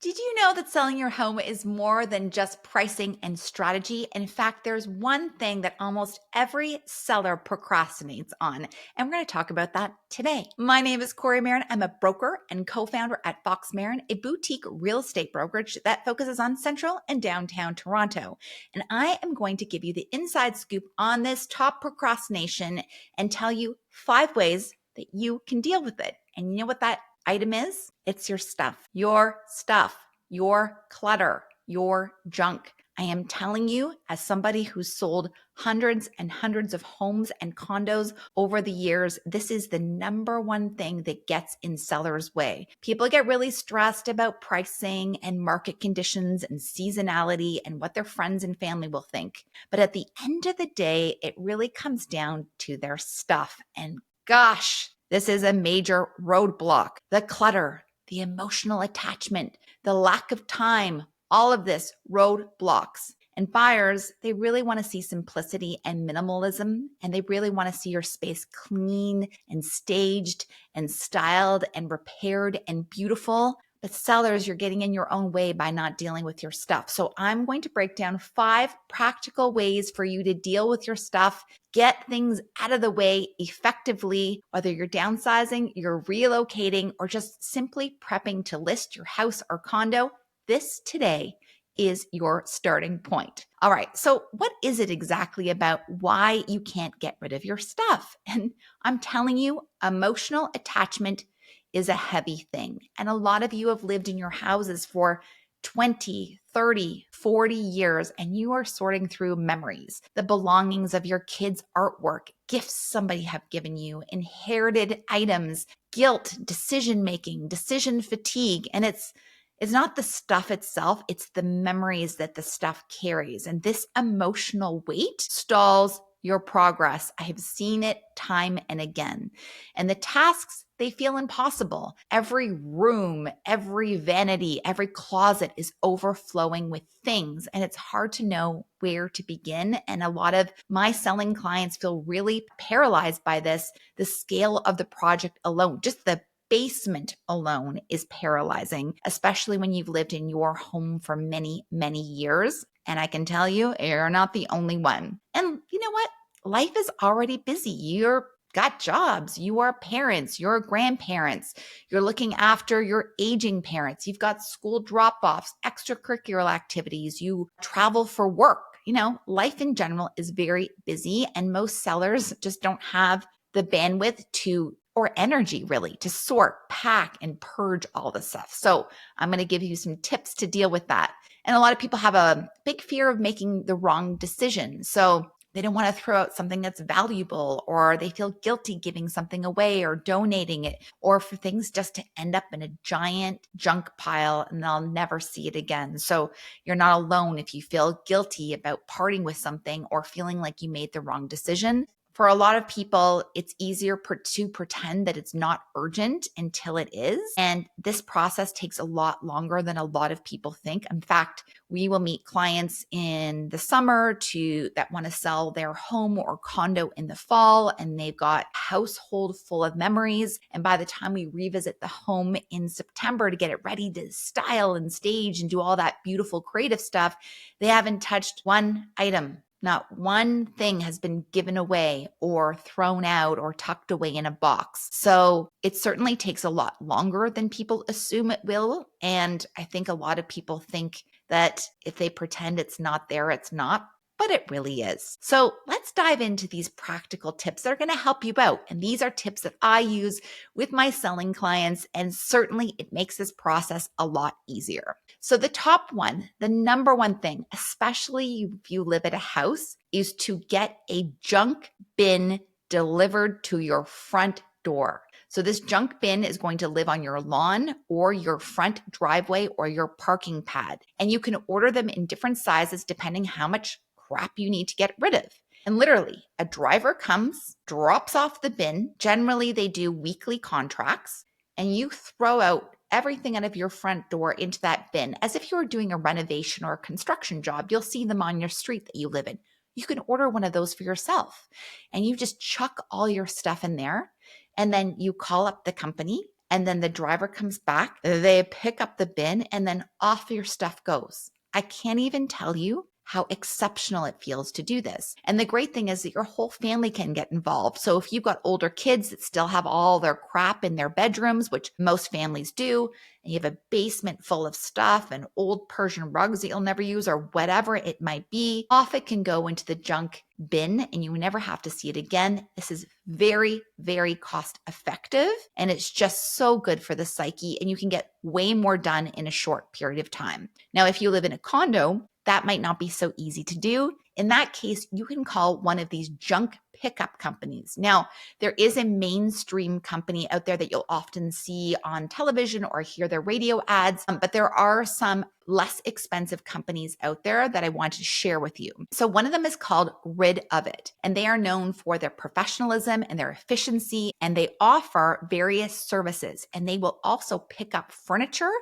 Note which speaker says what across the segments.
Speaker 1: Did you know that selling your home is more than just pricing and strategy? In fact, there's one thing that almost every seller procrastinates on, and we're going to talk about that today. My name is Kori Marin. I'm a broker and co-founder at Fox Marin, a boutique real estate brokerage that focuses on central and downtown Toronto. And I am going to give you the inside scoop on this top procrastination and tell you 5 ways that you can deal with it. And you know what that item is? It's your stuff, your clutter, your junk. I am telling you, as somebody who's sold hundreds and hundreds of homes and condos over the years, this is the number one thing that gets in sellers' way. People get really stressed about pricing and market conditions and seasonality and what their friends and family will think. But at the end of the day, it really comes down to their stuff. And gosh, this is a major roadblock. The clutter, the emotional attachment, the lack of time, all of this roadblocks. And buyers, they really want to see simplicity and minimalism, and they really want to see your space clean and staged and styled and repaired and beautiful. But sellers, you're getting in your own way by not dealing with your stuff. So I'm going to break down 5 practical ways for you to deal with your stuff, get things out of the way effectively, whether you're downsizing, you're relocating, or just simply prepping to list your house or condo. This today is your starting point. All right, so what is it exactly about why you can't get rid of your stuff? And I'm telling you, emotional attachment is a heavy thing. And a lot of you have lived in your houses for 20, 30, 40 years, and you are sorting through memories, the belongings of your kids' artwork, gifts somebody have given you, inherited items, guilt, decision-making, decision fatigue. And it's not the stuff itself, it's the memories that the stuff carries. And this emotional weight stalls your progress. I have seen it time and again. And the tasks, they feel impossible. Every room, every vanity, every closet is overflowing with things, and it's hard to know where to begin. And a lot of my selling clients feel really paralyzed by this. The scale of the project alone, just the basement alone is paralyzing, especially when you've lived in your home for many, many years. And I can tell you, you're not the only one. And you know what? Life is already busy. You're got jobs, you are parents, you're grandparents, you're looking after your aging parents, you've got school drop-offs, extracurricular activities, you travel for work. You know, life in general is very busy, and most sellers just don't have the bandwidth or energy really to sort, pack, and purge all the stuff. So I'm going to give you some tips to deal with that. And a lot of people have a big fear of making the wrong decision. So they don't want to throw out something that's valuable, or they feel guilty giving something away or donating it, or for things just to end up in a giant junk pile and they'll never see it again. So you're not alone if you feel guilty about parting with something or feeling like you made the wrong decision. For a lot of people, it's easier to pretend that it's not urgent until it is. And this process takes a lot longer than a lot of people think. In fact, we will meet clients in the summer that want to sell their home or condo in the fall, and they've got a household full of memories. And by the time we revisit the home in September to get it ready to style and stage and do all that beautiful creative stuff, they haven't touched one item. Not one thing has been given away or thrown out or tucked away in a box. So it certainly takes a lot longer than people assume it will. And I think a lot of people think that if they pretend it's not there, it's not. But it really is. So let's dive into these practical tips that are going to help you out. And these are tips that I use with my selling clients, and certainly it makes this process a lot easier. So the top one, the number one thing, especially if you live at a house, is to get a junk bin delivered to your front door. So this junk bin is going to live on your lawn or your front driveway or your parking pad. And you can order them in different sizes depending how much crap you need to get rid of. And literally, a driver comes, drops off the bin. Generally, they do weekly contracts, and you throw out everything out of your front door into that bin as if you were doing a renovation or a construction job. You'll see them on your street that you live in. You can order one of those for yourself, and you just chuck all your stuff in there. And then you call up the company and then the driver comes back, they pick up the bin, and then off your stuff goes. I can't even tell you how exceptional it feels to do this. And the great thing is that your whole family can get involved. So if you've got older kids that still have all their crap in their bedrooms, which most families do, and you have a basement full of stuff and old Persian rugs that you'll never use or whatever it might be, off it can go into the junk bin and you never have to see it again. This is very, very cost effective and it's just so good for the psyche and you can get way more done in a short period of time. Now, if you live in a condo, that might not be so easy to do. In that case, you can call one of these junk pickup companies. Now, there is a mainstream company out there that you'll often see on television or hear their radio ads, but there are some less expensive companies out there that I want to share with you. So one of them is called Rid of It, and they are known for their professionalism and their efficiency, and they offer various services, and they will also pick up furniture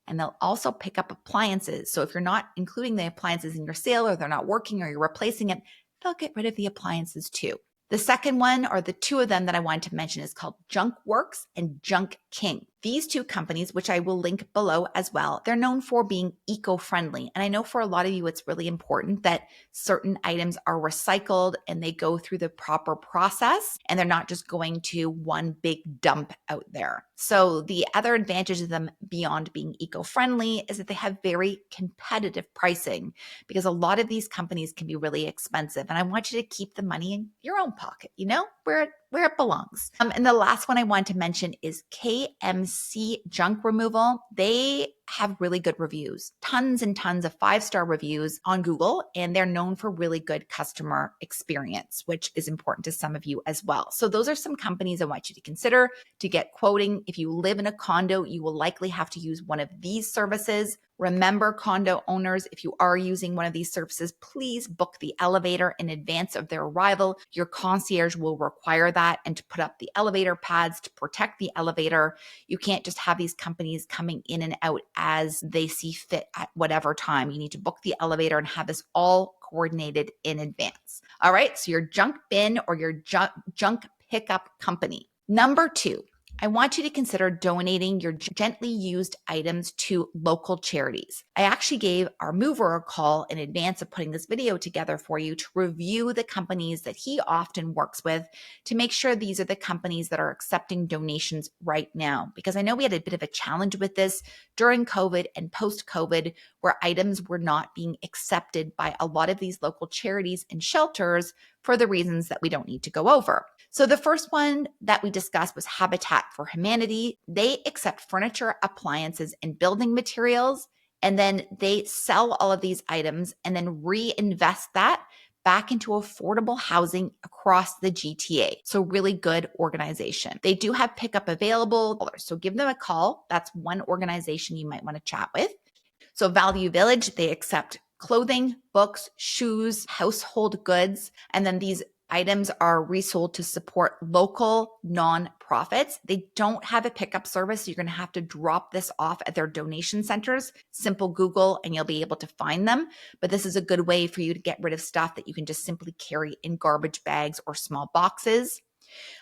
Speaker 1: and they'll also pick up appliances. So if you're not including the appliances in your sale or they're not working or you're replacing it, they'll get rid of the appliances too. The second one, or the two of them that I wanted to mention, is called Junk Works and Junk King. These two companies, which I will link below as well, they're known for being eco-friendly. And I know for a lot of you, it's really important that certain items are recycled and they go through the proper process and they're not just going to one big dump out there. So the other advantage of them beyond being eco-friendly is that they have very competitive pricing because a lot of these companies can be really expensive. And I want you to keep the money in your own pocket, where it belongs. And the last one I want to mention is KMC Junk Removal. They have really good reviews, tons and tons of 5-star reviews on Google, and they're known for really good customer experience, which is important to some of you as well. So those are some companies I want you to consider to get quoting. If you live in a condo, you will likely have to use one of these services. Remember, condo owners, if you are using one of these services, please book the elevator in advance of their arrival. Your concierge will require that, and to put up the elevator pads to protect the elevator. You can't just have these companies coming in and out as they see fit at whatever time. You need to book the elevator and have this all coordinated in advance. All right, so your junk bin or your junk pickup company. Number 2, I want you to consider donating your gently used items to local charities. I actually gave our mover a call in advance of putting this video together for you to review the companies that he often works with to make sure these are the companies that are accepting donations right now. Because I know we had a bit of a challenge with this during COVID and post-COVID where items were not being accepted by a lot of these local charities and shelters for the reasons that we don't need to go over. So the first one that we discussed was Habitat for Humanity. They accept furniture, appliances, and building materials, and then they sell all of these items and then reinvest that back into affordable housing across the GTA. So really good organization. They do have pickup available, so give them a call. That's one organization you might want to chat with. So Value Village, they accept clothing, books, shoes, household goods, and then these items are resold to support local nonprofits. They don't have a pickup service, so you're going to have to drop this off at their donation centers. Simple Google and you'll be able to find them. But this is a good way for you to get rid of stuff that you can just simply carry in garbage bags or small boxes.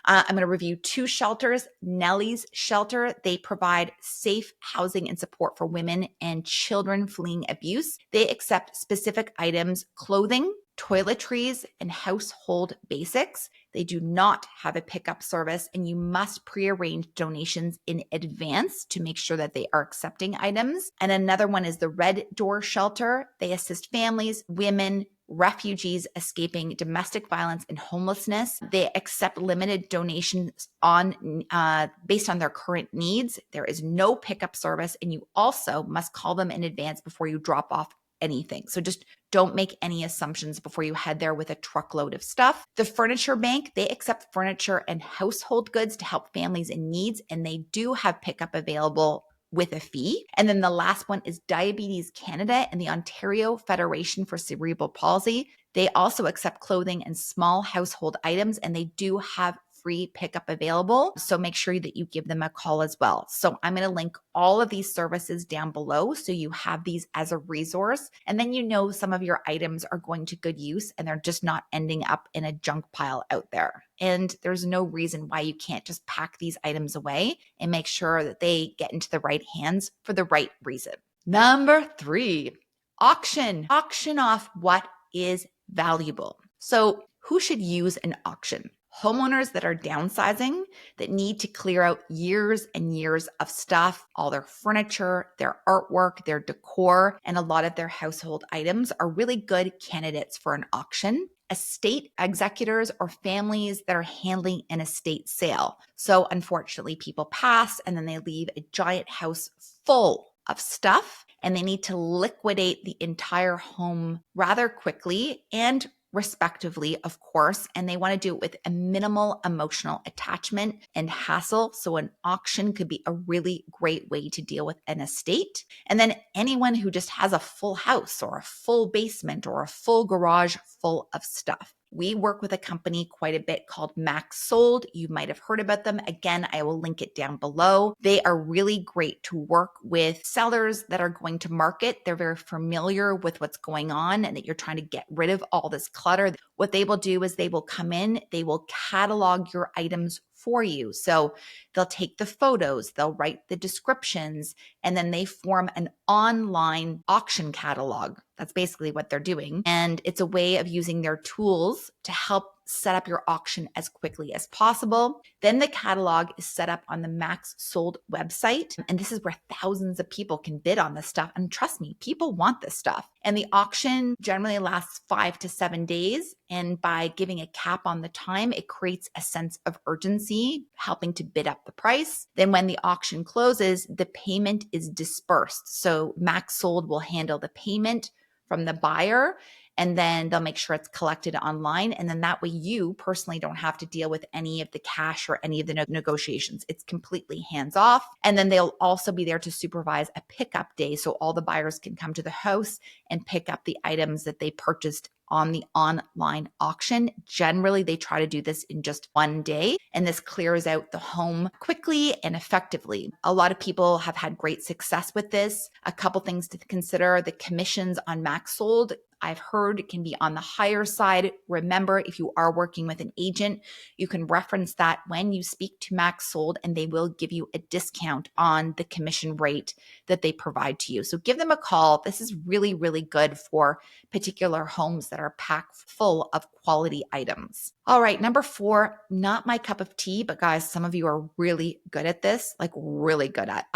Speaker 1: I'm going to review 2 shelters. Nellie's Shelter, they provide safe housing and support for women and children fleeing abuse. They accept specific items, clothing, toiletries, and household basics. They do not have a pickup service, and you must prearrange donations in advance to make sure that they are accepting items. And another one is the Red Door Shelter. They assist families, women, refugees escaping domestic violence and homelessness. They accept limited donations based on their current needs. There is no pickup service, and you also must call them in advance before you drop off anything. So just don't make any assumptions before you head there with a truckload of stuff. The Furniture Bank, they accept furniture and household goods to help families in needs, and they do have pickup available with a fee. And then the last one is Diabetes Canada and the Ontario Federation for Cerebral Palsy. They also accept clothing and small household items, and they do have free pickup available. So make sure that you give them a call as well. So I'm going to link all of these services down below so you have these as a resource. And then you know some of your items are going to good use and they're just not ending up in a junk pile out there. And there's no reason why you can't just pack these items away and make sure that they get into the right hands for the right reason. Number 3, auction. Auction off what is valuable. So who should use an auction? Homeowners that are downsizing, that need to clear out years and years of stuff, all their furniture, their artwork, their decor, and a lot of their household items are really good candidates for an auction. Estate executors or families that are handling an estate sale. So unfortunately, people pass and then they leave a giant house full of stuff and they need to liquidate the entire home rather quickly and respectively, of course, and they want to do it with a minimal emotional attachment and hassle. So an auction could be a really great way to deal with an estate. And then anyone who just has a full house or a full basement or a full garage full of stuff. We work with a company quite a bit called Max Sold. You might have heard about them. Again, I will link it down below. They are really great to work with sellers that are going to market. They're very familiar with what's going on and that you're trying to get rid of all this clutter. What they will do is they will come in, they will catalog your items for you. So they'll take the photos, they'll write the descriptions, and then they form an online auction catalog. That's basically what they're doing. And it's a way of using their tools to help set up your auction as quickly as possible. Then the catalog is set up on the Max Sold website. And this is where thousands of people can bid on this stuff. And trust me, people want this stuff. And the auction generally lasts 5 to 7 days. And by giving a cap on the time, it creates a sense of urgency, helping to bid up the price. Then when the auction closes, the payment is dispersed. So Max Sold will handle the payment from the buyer, and then they'll make sure it's collected online. And then that way you personally don't have to deal with any of the cash or any of the negotiations. It's completely hands off. And then they'll also be there to supervise a pickup day. So all the buyers can come to the house and pick up the items that they purchased on the online auction. Generally, they try to do this in just one day, and this clears out the home quickly and effectively. A lot of people have had great success with this. A couple things to consider: the commissions on Max Sold, I've heard, it can be on the higher side. Remember, if you are working with an agent, you can reference that when you speak to Max Sold, and they will give you a discount on the commission rate that they provide to you. So give them a call. This is really, really good for particular homes that are packed full of quality items. All right, number 4, not my cup of tea, but guys, some of you are really good at this, like really good at.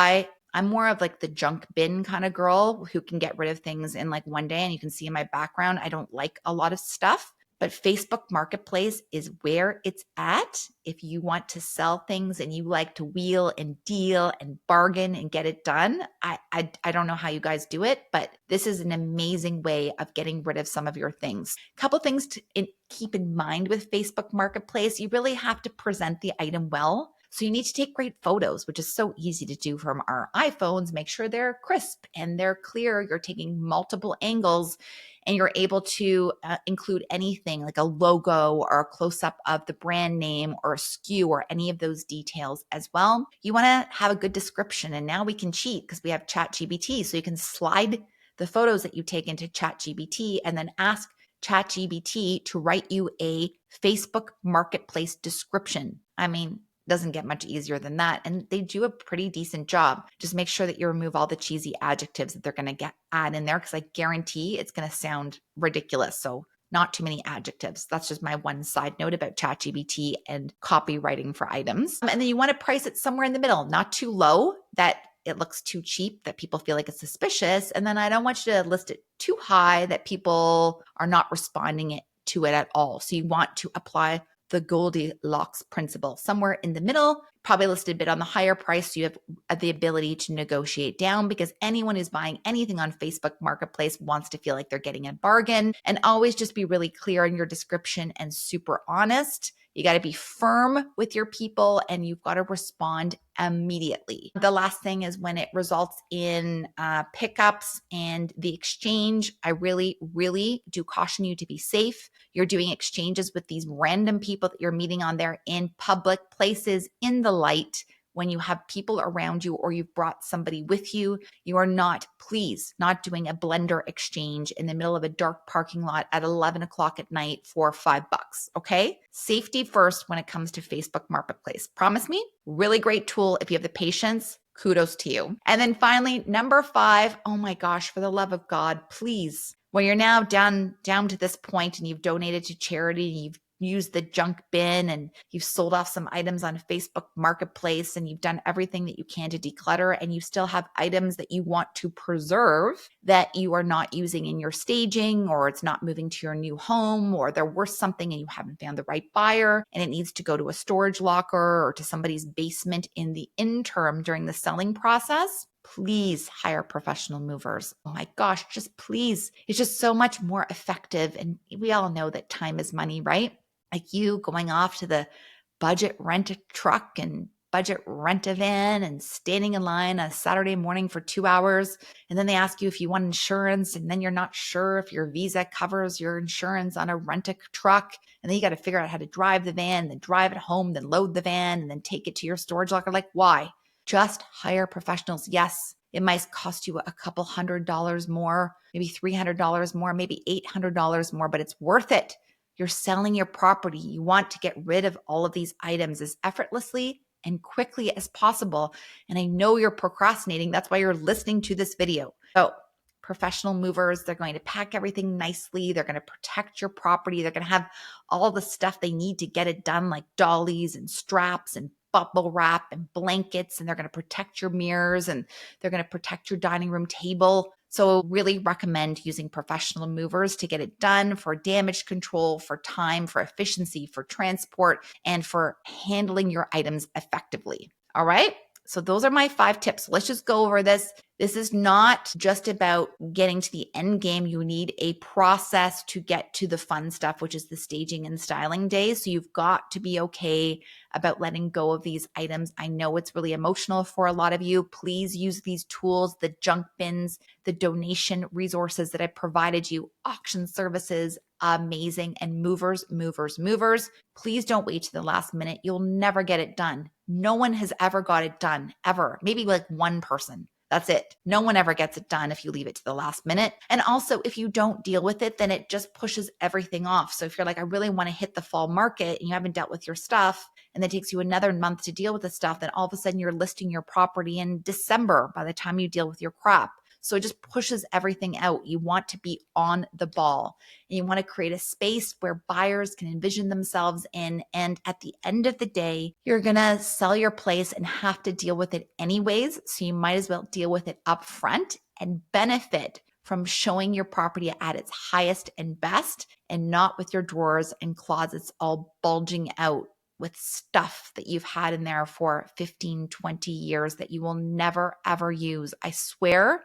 Speaker 1: I'm more of like the junk bin kind of girl who can get rid of things in like one day. And you can see in my background, I don't like a lot of stuff, but Facebook Marketplace is where it's at. If you want to sell things and you like to wheel and deal and bargain and get it done, I don't know how you guys do it, but this is an amazing way of getting rid of some of your things. A couple things to keep in mind with Facebook Marketplace: you really have to present the item well. So you need to take great photos, which is so easy to do from our iPhones. Make sure they're crisp and they're clear. You're taking multiple angles and you're able to include anything like a logo or a close-up of the brand name or a SKU or any of those details as well. You want to have a good description. And now we can cheat because we have ChatGPT. So you can slide the photos that you take into ChatGPT and then ask ChatGPT to write you a Facebook Marketplace description. I mean, doesn't get much easier than that. And they do a pretty decent job. Just make sure that you remove all the cheesy adjectives that they're going to add in there, because I guarantee it's going to sound ridiculous. So not too many adjectives. That's just my one side note about ChatGPT and copywriting for items. And then you want to price it somewhere in the middle, not too low that it looks too cheap, that people feel like it's suspicious. And then I don't want you to list it too high that people are not responding to it at all. So you want to apply the Goldilocks principle somewhere in the middle, probably listed a bit on the higher price. So you have the ability to negotiate down, because anyone who's buying anything on Facebook Marketplace wants to feel like they're getting a bargain. And always just be really clear in your description and super honest. You got to be firm with your people and you've got to respond immediately. The last thing is when it results in pickups and the exchange, I really, really do caution you to be safe. You're doing exchanges with these random people that you're meeting on there in public places in the light. When you have people around you or you've brought somebody with you, you are not, please, not doing a blender exchange in the middle of a dark parking lot at 11 o'clock at night for $5, okay? Safety first when it comes to Facebook Marketplace. Promise me? Really great tool. If you have the patience, kudos to you. And then finally, number 5, oh my gosh, for the love of God, please, when you're now down to this point and you've donated to charity, you've used the junk bin and you've sold off some items on Facebook Marketplace and you've done everything that you can to declutter and you still have items that you want to preserve that you are not using in your staging, or it's not moving to your new home, or they're worth something and you haven't found the right buyer and it needs to go to a storage locker or to somebody's basement in the interim during the selling process, please hire professional movers. Oh my gosh, just please. It's just so much more effective. And we all know that time is money, right? Like you going off to the budget rent a truck and budget rent a van and standing in line on a Saturday morning for 2 hours. And then they ask you if you want insurance. And then you're not sure if your visa covers your insurance on a rent a truck. And then you got to figure out how to drive the van, then drive it home, then load the van, and then take it to your storage locker. Like, why? Just hire professionals. Yes, it might cost you a couple $100 more, maybe $300 more, maybe $800 more, but it's worth it. You're selling your property. You want to get rid of all of these items as effortlessly and quickly as possible. And I know you're procrastinating. That's why you're listening to this video. So professional movers, they're going to pack everything nicely. They're going to protect your property. They're going to have all the stuff they need to get it done, like dollies and straps and bubble wrap and blankets. And they're going to protect your mirrors and they're going to protect your dining room table. So really recommend using professional movers to get it done for damage control, for time, for efficiency, for transport, and for handling your items effectively. All right. So those are my 5 tips. Let's just go over this. This is not just about getting to the end game. You need a process to get to the fun stuff, which is the staging and styling days. So you've got to be okay about letting go of these items. I know it's really emotional for a lot of you. Please use these tools, the junk bins, the donation resources that I provided you, auction services, amazing, and movers. Please don't wait to the last minute. You'll never get it done. No one has ever got it done, ever. Maybe like one person. That's it. No one ever gets it done if you leave it to the last minute. And also, if you don't deal with it, then it just pushes everything off. So if you're like, I really want to hit the fall market and you haven't dealt with your stuff, and it takes you another month to deal with the stuff, then all of a sudden you're listing your property in December by the time you deal with your crap. So it just pushes everything out. You want to be on the ball and you want to create a space where buyers can envision themselves in. And at the end of the day, you're going to sell your place and have to deal with it anyways. So you might as well deal with it up front and benefit from showing your property at its highest and best, and not with your drawers and closets all bulging out with stuff that you've had in there for 15, 20 years that you will never, ever use. I swear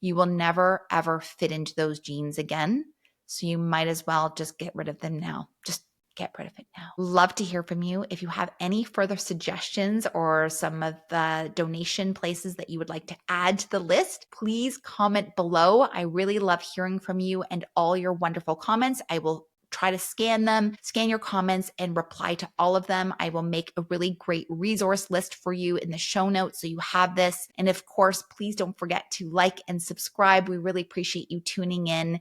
Speaker 1: you will never, ever fit into those jeans again. So you might as well just get rid of them now. Just get rid of it now. Love to hear from you. If you have any further suggestions or some of the donation places that you would like to add to the list, please comment below. I really love hearing from you and all your wonderful comments. I will try to scan your comments and reply to all of them. I will make a really great resource list for you in the show notes so you have this. And of course, please don't forget to like and subscribe. We really appreciate you tuning in.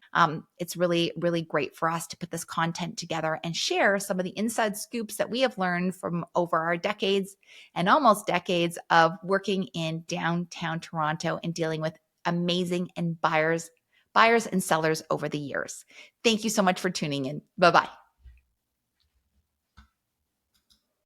Speaker 1: It's really, really great for us to put this content together and share some of the inside scoops that we have learned from over our decades and almost decades of working in downtown Toronto and dealing with amazing and buyers and sellers over the years. Thank you so much for tuning in. Bye-bye.